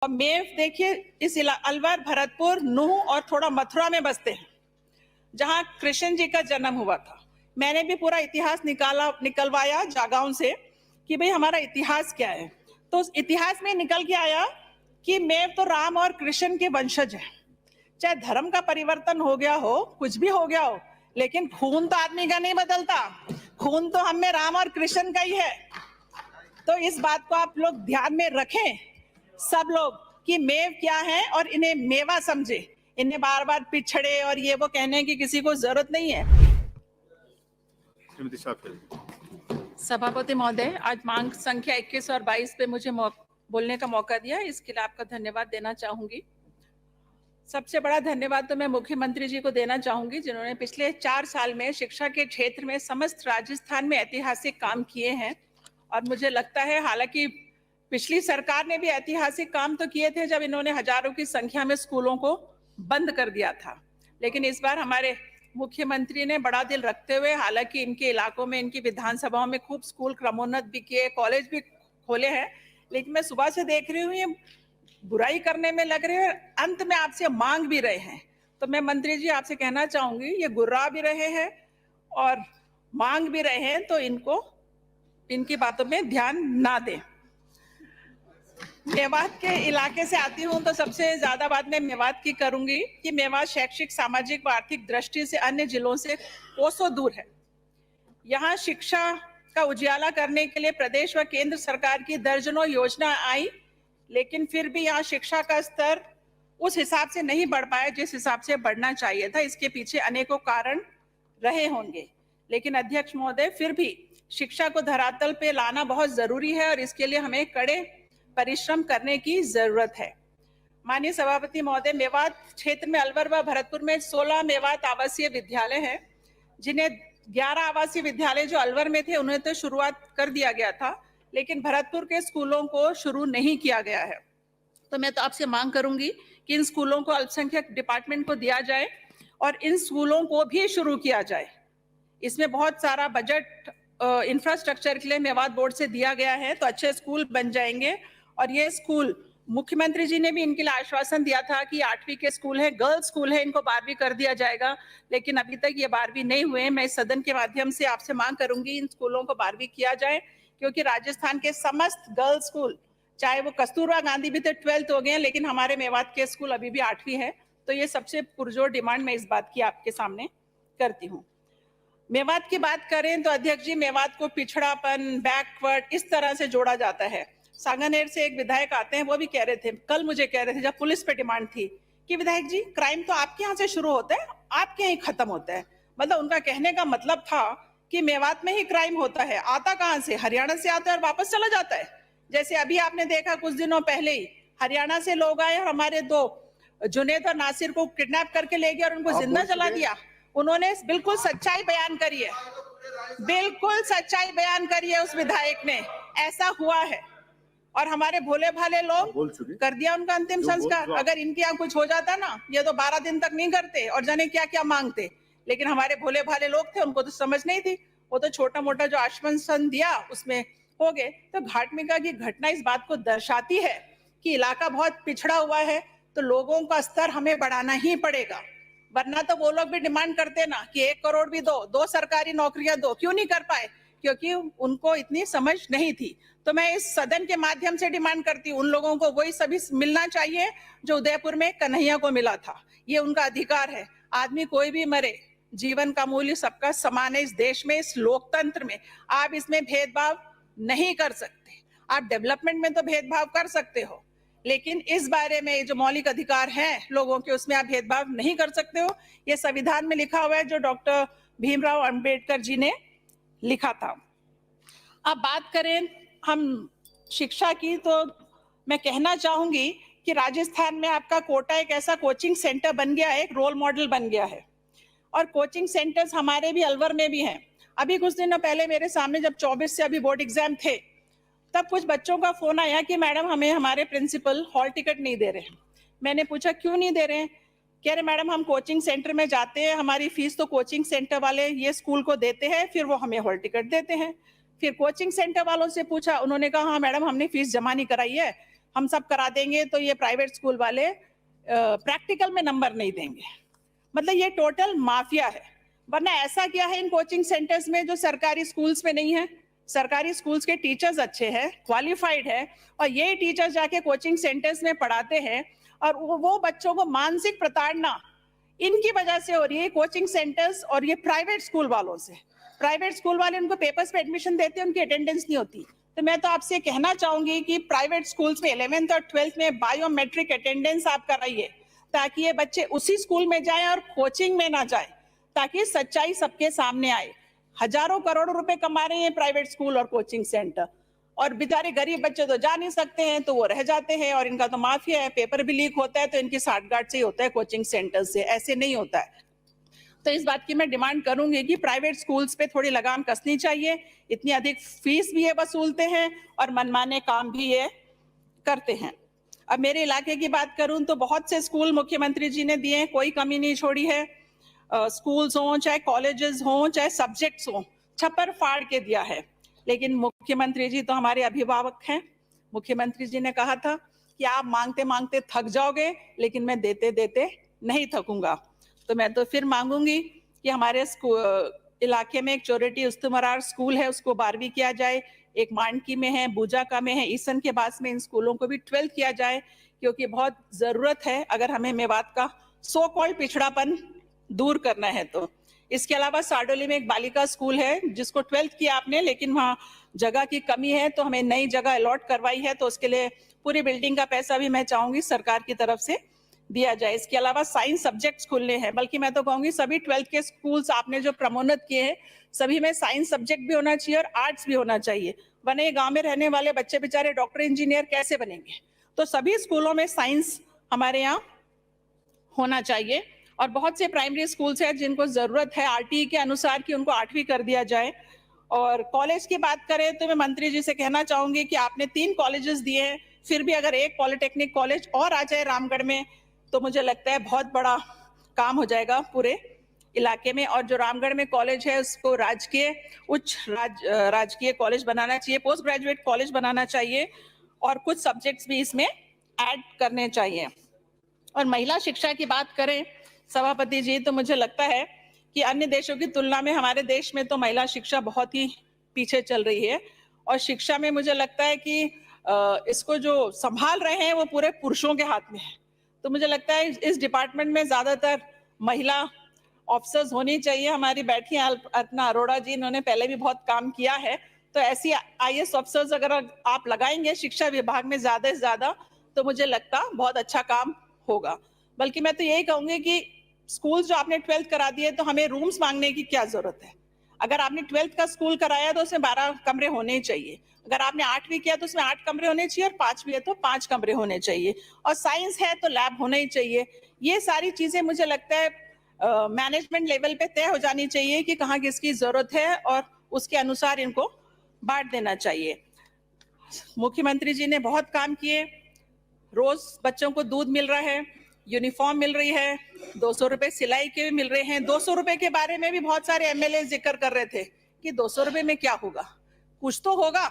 और मेव देखिए, इस अलवर, भरतपुर, नूह और थोड़ा मथुरा में बसते हैं, जहां कृष्ण जी का जन्म हुआ था। मैंने भी पूरा इतिहास निकलवाया जागाओं से कि भाई हमारा इतिहास क्या है। तो उस इतिहास में निकल के आया कि मेव तो राम और कृष्ण के वंशज है। चाहे धर्म का परिवर्तन हो गया हो, कुछ भी हो गया हो, लेकिन खून तो आदमी का नहीं बदलता। खून तो हम में राम और कृष्ण का ही है। तो इस बात को आप लोग ध्यान में रखें सब लोग कि मेव क्या है और इन्हें मेवा समझे। इन्हें बार बार पिछड़े और ये वो कहने की किसी को जरूरत नहीं है। सभापति महोदय, आज मांग संख्या 21 और 22 पे मुझे बोलने का मौका दिया, इसके लिए आपका धन्यवाद देना चाहूंगी। सबसे बड़ा धन्यवाद तो मैं मुख्यमंत्री जी को देना चाहूंगी, जिन्होंने पिछले 4 साल में शिक्षा के क्षेत्र में समस्त राजस्थान में ऐतिहासिक काम किए हैं। और मुझे लगता है, हालांकि पिछली सरकार ने भी ऐतिहासिक काम तो किए थे जब इन्होंने हजारों की संख्या में स्कूलों को बंद कर दिया था, लेकिन इस बार हमारे मुख्यमंत्री ने बड़ा दिल रखते हुए, हालांकि इनके इलाकों में, इनकी विधानसभाओं में खूब स्कूल क्रमोन्नत भी किए, कॉलेज भी खोले हैं, लेकिन मैं सुबह से देख रही हूँ ये बुराई करने में लग रहे हैं, अंत में आपसे मांग भी रहे हैं। तो मैं मंत्री जी आपसे कहना चाहूंगी, ये गुर्रा भी रहे हैं और मांग भी रहे हैं, तो इनको इनकी बातों में ध्यान ना दें। मेवात के इलाके से आती हूँ, तो सबसे ज्यादा बात मैं मेवात की करूंगी कि मेवात शैक्षिक, सामाजिक व आर्थिक दृष्टि से अन्य जिलों से कोसों दूर है। यहाँ शिक्षा का उजियाला करने के लिए प्रदेश व केंद्र सरकार की दर्जनों योजना आई, लेकिन फिर भी यहाँ शिक्षा का स्तर उस हिसाब से नहीं बढ़ पाया जिस हिसाब से बढ़ना चाहिए था। इसके पीछे अनेकों कारण रहे होंगे, लेकिन अध्यक्ष महोदय, फिर भी शिक्षा को धरातल पे लाना बहुत जरूरी है और इसके लिए हमें कड़े परिश्रम करने की जरूरत है। माननीय सभापति महोदय, मेवात क्षेत्र में अलवर व भरतपुर में 16 मेवात आवासीय विद्यालय हैं, जिन्हें 11 आवासीय विद्यालय जो अलवर में थे उन्हें तो शुरुआत कर दिया गया था, लेकिन भरतपुर के स्कूलों को शुरू नहीं किया गया है। तो मैं तो आपसे मांग करूंगी कि इन स्कूलों को अल्पसंख्यक डिपार्टमेंट को दिया जाए और इन स्कूलों को भी शुरू किया जाए। इसमें बहुत सारा बजट इंफ्रास्ट्रक्चर के लिए मेवात बोर्ड से दिया गया है, तो अच्छे स्कूल बन जाएंगे। और ये स्कूल, मुख्यमंत्री जी ने भी इनके लिए आश्वासन दिया था कि 8वीं के स्कूल है, गर्ल्स स्कूल है, इनको 12वीं कर दिया जाएगा, लेकिन अभी तक ये 12वीं नहीं हुए। मैं इस सदन के माध्यम से आपसे मांग करूंगी इन स्कूलों को 12वीं किया जाए, क्योंकि राजस्थान के समस्त गर्ल्स स्कूल, चाहे वो कस्तूरबा गांधी भी तो 12th हो गए हैं, लेकिन हमारे मेवात के स्कूल अभी भी 8वीं है। तो ये सबसे पुरजोर डिमांड मैं इस बात की आपके सामने करती हूँ। मेवात की बात करें तो अध्यक्ष जी, मेवात को पिछड़ापन, बैकवर्ड इस तरह से जोड़ा जाता है। सांगानेर से एक विधायक आते हैं, वो भी कह रहे थे, कल मुझे कह रहे थे जब पुलिस पे डिमांड थी कि विधायक जी, क्राइम तो आपके यहाँ से शुरू होता है, आपके यहाँ खत्म होता है। मतलब उनका कहने का मतलब था कि मेवात में ही क्राइम होता है, आता कहाँ से, हरियाणा से आता है और वापस चला जाता है। जैसे अभी आपने देखा कुछ दिनों पहले ही हरियाणा से लोग आए और हमारे 2 जुनेद और नासिर को किडनैप करके ले गए और उनको जिंदा जला दिया। उन्होंने बिल्कुल सच्चाई बयान करी है, बिल्कुल सच्चाई बयान करी है उस विधायक ने, ऐसा हुआ है। और हमारे भोले भाले लोग कर दिया उनका अंतिम संस्कार। अगर इनके यहाँ कुछ हो जाता ना, ये तो 12 दिन तक नहीं करते और जाने क्या क्या मांगते, लेकिन हमारे भोले भाले लोग थे, उनको तो समझ नहीं थी, वो तो छोटा मोटा जो आश्वासन दिया उसमें हो गए। तो घाटमिका की घटना इस बात को दर्शाती है कि इलाका बहुत पिछड़ा हुआ है, तो लोगों का स्तर हमें बढ़ाना ही पड़ेगा, वरना तो वो लोग भी डिमांड करते ना कि 1 करोड़ भी दो सरकारी नौकरियां दो, क्यों नहीं कर पाए? क्योंकि उनको इतनी समझ नहीं थी। तो मैं इस सदन के माध्यम से डिमांड करती हूँ, उन लोगों को वही सभी मिलना चाहिए जो उदयपुर में कन्हैया को मिला था। ये उनका अधिकार है। आदमी कोई भी मरे, जीवन का मूल्य सबका समान है इस देश में, इस लोकतंत्र में। आप इसमें भेदभाव नहीं कर सकते। आप डेवलपमेंट में तो भेदभाव कर सकते हो, लेकिन इस बारे में जो मौलिक अधिकार हैं लोगों के, उसमें आप भेदभाव नहीं कर सकते हो। ये संविधान में लिखा हुआ है जो डॉक्टर भीमराव अंबेडकर जी ने लिखा था। अब बात करें हम शिक्षा की, तो मैं कहना चाहूंगी कि राजस्थान में आपका कोटा एक ऐसा कोचिंग सेंटर बन गया है, एक रोल मॉडल बन गया है। और कोचिंग सेंटर्स हमारे भी अलवर में भी हैं। अभी कुछ दिनों पहले मेरे सामने जब 24 से अभी बोर्ड एग्जाम थे, तब कुछ बच्चों का फोन आया कि मैडम हमें हमारे प्रिंसिपल हॉल टिकट नहीं दे रहे हैं। मैंने पूछा क्यों नहीं दे रहे हैं? कह रहे मैडम हम कोचिंग सेंटर में जाते हैं, हमारी फीस तो कोचिंग सेंटर वाले ये स्कूल को देते हैं, फिर वो हमें हॉल टिकट देते हैं। फिर कोचिंग सेंटर वालों से पूछा, उन्होंने कहा हाँ मैडम हमने फीस जमा नहीं कराई है, हम सब करा देंगे तो ये प्राइवेट स्कूल वाले प्रैक्टिकल में नंबर नहीं देंगे। मतलब ये टोटल माफिया है। वरना ऐसा क्या है इन कोचिंग सेंटर्स में जो सरकारी स्कूल्स में नहीं है? सरकारी स्कूल्स के टीचर्स अच्छे हैं, क्वालिफाइड है, और ये टीचर्स जाके कोचिंग सेंटर्स में पढ़ाते हैं, और वो बच्चों को मानसिक प्रताड़ना इनकी वजह से हो रही है, कोचिंग सेंटर्स और ये प्राइवेट स्कूल वालों से। प्राइवेट स्कूल वाले उनको पेपर्स पे एडमिशन देते हैं, उनकी अटेंडेंस नहीं होती। तो मैं तो आपसे कहना चाहूंगी कि प्राइवेट स्कूल्स में 11th और 12th में बायोमेट्रिक अटेंडेंस आप कराइए, ताकि ये बच्चे उसी स्कूल में जाएं और कोचिंग में ना जाएं, ताकि सच्चाई सबके सामने आए। हजारों करोड़ रुपए कमा रहे हैं प्राइवेट स्कूल और कोचिंग सेंटर, और बेचारे गरीब बच्चे तो जा नहीं सकते हैं, तो वो रह जाते हैं, और इनका तो माफिया है। पेपर भी लीक होता है तो इनकी साठगांठ से ही होता है कोचिंग सेंटर से, ऐसे नहीं होता है। तो इस बात की मैं डिमांड करूंगी कि प्राइवेट स्कूल्स पे थोड़ी लगाम कसनी चाहिए। इतनी अधिक फीस भी ये वसूलते हैं और मनमाने काम भी ये करते हैं। अब मेरे इलाके की बात करूं तो बहुत से स्कूल मुख्यमंत्री जी ने दिए हैं, कोई कमी नहीं छोड़ी है। स्कूल्स हों, चाहे कॉलेजेस हों, चाहे सब्जेक्ट्स हों, छप्पर फाड़ के दिया है। लेकिन मुख्यमंत्री जी तो हमारे अभिभावक हैं। मुख्यमंत्री जी ने कहा था कि आप मांगते मांगते थक जाओगे, लेकिन मैं देते देते नहीं थकूंगा। तो मैं तो फिर मांगूंगी कि हमारे इलाके में एक चोरेटी उस्तुमरार स्कूल है, उसको 12वीं किया जाए। एक मांडकी में है, बुजाका में है, ईसन के पास में इन स्कूलों को भी 12th किया जाए, क्योंकि बहुत जरूरत है अगर हमें मेवात का सो कॉल्ड पिछड़ापन दूर करना है तो। इसके अलावा साडोली में एक बालिका स्कूल है जिसको 12th किया आपने, लेकिन वहाँ जगह की कमी है, तो हमें नई जगह अलॉट करवाई है, तो उसके लिए पूरी बिल्डिंग का पैसा भी मैं चाहूंगी सरकार की तरफ से दिया जाए। इसके अलावा साइंस सब्जेक्ट्स खुलने हैं, बल्कि मैं तो कहूंगी सभी 12th के स्कूल्स आपने जो प्रोन्नत किए हैं, सभी में साइंस सब्जेक्ट भी होना चाहिए और आर्ट्स भी होना चाहिए। वरना गांव में रहने वाले बच्चे बेचारे डॉक्टर इंजीनियर कैसे बनेंगे? तो सभी स्कूलों में साइंस हमारे यहाँ होना चाहिए। और बहुत से प्राइमरी स्कूल्स हैं जिनको जरूरत है आरटीई के अनुसार कि उनको 8वीं कर दिया जाए। और कॉलेज की बात करें तो मैं मंत्री जी से कहना चाहूंगी कि आपने 3 कॉलेजेस दिए हैं, फिर भी अगर एक पॉलिटेक्निक कॉलेज और आ जाए रामगढ़ में तो मुझे लगता है बहुत बड़ा काम हो जाएगा पूरे इलाके में। और जो रामगढ़ में कॉलेज है उसको राजकीय राजकीय कॉलेज बनाना चाहिए, पोस्ट ग्रेजुएट कॉलेज बनाना चाहिए, और कुछ सब्जेक्ट्स भी इसमें ऐड करने चाहिए। और महिला शिक्षा की बात करें सभापति जी, तो मुझे लगता है कि अन्य देशों की तुलना में हमारे देश में तो महिला शिक्षा बहुत ही पीछे चल रही है। और शिक्षा में मुझे लगता है कि इसको जो संभाल रहे हैं वो पूरे पुरुषों के हाथ में है। तो मुझे लगता है इस डिपार्टमेंट में ज्यादातर महिला ऑफिसर्स होनी चाहिए। हमारी बैठी हैं अर्चना अरोड़ा जी, इन्होंने पहले भी बहुत काम किया है, तो ऐसी आईएएस ऑफिसर्स अगर आप लगाएंगे शिक्षा विभाग में ज्यादा से ज्यादा, तो मुझे लगता बहुत अच्छा काम होगा। बल्कि मैं तो यही कहूंगी कि स्कूल जो आपने 12th करा दिए, तो हमें रूम्स मांगने की क्या जरूरत है? अगर आपने 12th का स्कूल कराया तो उसमें 12 कमरे होने ही चाहिए। अगर आपने 8वीं किया तो उसमें 8 कमरे होने चाहिए, और 5वीं है तो 5 कमरे होने चाहिए, और साइंस है तो लैब होना ही चाहिए। ये सारी चीजें मुझे लगता है मैनेजमेंट लेवल पे तय हो जानी चाहिए कि कहाँ किसकी जरूरत है, और उसके अनुसार इनको बांट देना चाहिए। मुख्यमंत्री जी ने बहुत काम किए, रोज बच्चों को दूध मिल रहा है, यूनिफॉर्म मिल रही है, 200 रुपए सिलाई के भी मिल रहे हैं। 200 रुपए के बारे में भी बहुत सारे एमएलए जिक्र कर रहे थे कि 200 रुपए में क्या होगा, कुछ तो होगा।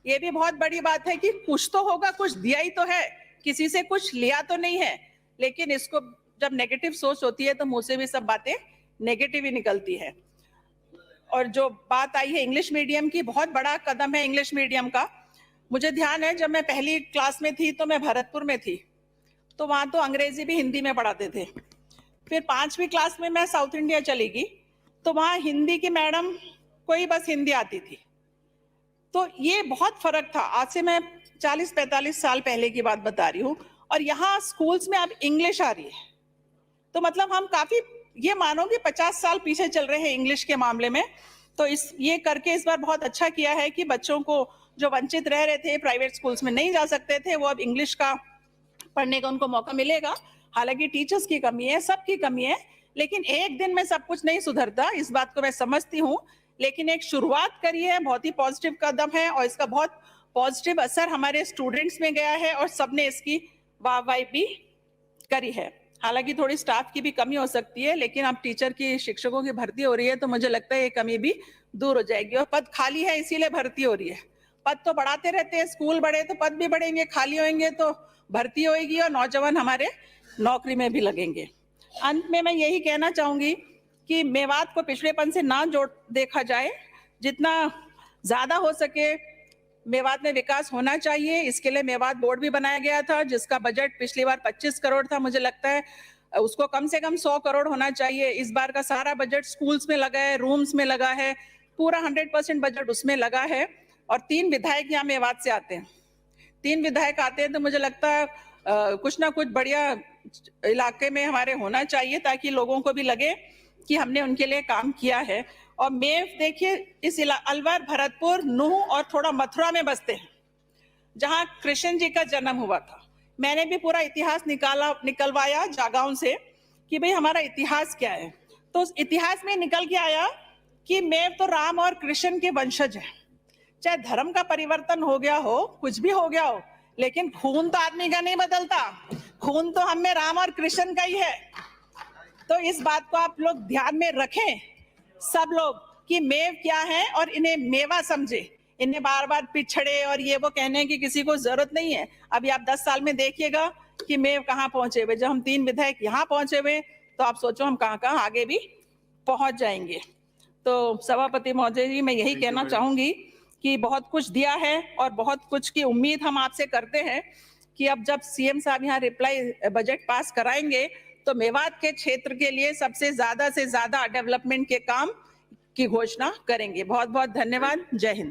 ये भी बहुत बड़ी बात है कि कुछ तो होगा, कुछ दिया ही तो है, किसी से कुछ लिया तो नहीं है। लेकिन इसको जब नेगेटिव सोच होती है तो मुंह से भी सब बातें नेगेटिव ही निकलती है। और जो बात आई है इंग्लिश मीडियम की, बहुत बड़ा कदम है इंग्लिश मीडियम का। मुझे ध्यान है जब मैं पहली क्लास में थी तो मैं भरतपुर में थी, तो वहां तो अंग्रेजी भी हिंदी में पढ़ाते थे। फिर 5वीं क्लास में मैं साउथ इंडिया चली गई, तो वहां हिंदी की मैडम को ही बस हिंदी आती थी। तो ये बहुत फर्क था। आज से मैं 40-45 साल पहले की बात बता रही हूँ, और यहाँ स्कूल्स में अब इंग्लिश आ रही है। तो मतलब हम काफी, ये मानो कि 50 साल पीछे चल रहे हैं इंग्लिश के मामले में। तो ये करके इस बार बहुत अच्छा किया है कि बच्चों को जो वंचित रह रहे थे, प्राइवेट स्कूल्स में नहीं जा सकते थे, वो अब इंग्लिश का पढ़ने का उनको मौका मिलेगा। हालांकि टीचर्स की कमी है, सबकी कमी है, लेकिन एक दिन में सब कुछ नहीं सुधरता, इस बात को मैं समझती हूँ। लेकिन एक शुरुआत करी है, बहुत ही पॉजिटिव कदम है, और इसका बहुत पॉजिटिव असर हमारे स्टूडेंट्स में गया है, और सबने इसकी वाहवाही भी करी है। हालांकि थोड़ी स्टाफ की भी कमी हो सकती है, लेकिन अब टीचर की, शिक्षकों की भर्ती हो रही है, तो मुझे लगता है ये कमी भी दूर हो जाएगी। और पद खाली है इसीलिए भर्ती हो रही है, पद तो बढ़ाते रहते हैं, स्कूल बढ़े तो पद भी बढ़ेंगे, खाली होंगे तो भर्ती होएगी और नौजवान हमारे नौकरी में भी लगेंगे। अंत में मैं यही कहना चाहूंगी कि मेवात को पिछड़ेपन से ना जोड़ देखा जाए, जितना ज्यादा हो सके मेवात में विकास होना चाहिए। इसके लिए मेवात बोर्ड भी बनाया गया था, जिसका बजट पिछली बार 25 करोड़ था। मुझे लगता है उसको कम से कम 100 करोड़ होना चाहिए। इस बार का सारा बजट स्कूल्स में लगा है, रूम्स में लगा है, पूरा 100% बजट उसमें लगा है। और 3 विधायक यहाँ मेवात से आते हैं, 3 विधायक आते हैं, तो मुझे लगता है कुछ ना कुछ बढ़िया इलाके में हमारे होना चाहिए, ताकि लोगों को भी लगे कि हमने उनके लिए काम किया है। और मेव देखिए, इस अलवर, भरतपुर, नूह और थोड़ा मथुरा में बसते हैं, जहां कृष्ण जी का जन्म हुआ था। मैंने भी पूरा इतिहास निकलवाया जागाओं से कि भाई हमारा इतिहास क्या है। तो उस इतिहास में निकल के आया कि मेव तो राम और कृष्ण के वंशज है। चाहे धर्म का परिवर्तन हो गया हो, कुछ भी हो गया हो, लेकिन खून तो आदमी का नहीं बदलता। खून तो हम में राम और कृष्ण का ही है। तो इस बात को आप लोग ध्यान में रखें, सब लोग, कि मेव क्या है और इन्हें मेवा समझे। इन्हें बार बार पिछड़े और ये वो कहने की किसी को जरूरत नहीं है। अभी आप 10 साल में देखिएगा कि मेव कहाँ पहुंचे हुए। जब हम 3 विधायक यहाँ पहुंचे हुए, तो आप सोचो हम कहाँ कहाँ आगे भी पहुंच जाएंगे। तो सभापति महोदय जी, मैं यही कहना चाहूंगी कि बहुत कुछ दिया है और बहुत कुछ की उम्मीद हम आपसे करते हैं कि अब जब सीएम साहब यहाँ रिप्लाई बजट पास कराएंगे, तो मेवात के क्षेत्र के लिए सबसे ज्यादा से ज्यादा डेवलपमेंट के काम की घोषणा करेंगे। बहुत बहुत धन्यवाद। जय हिंद।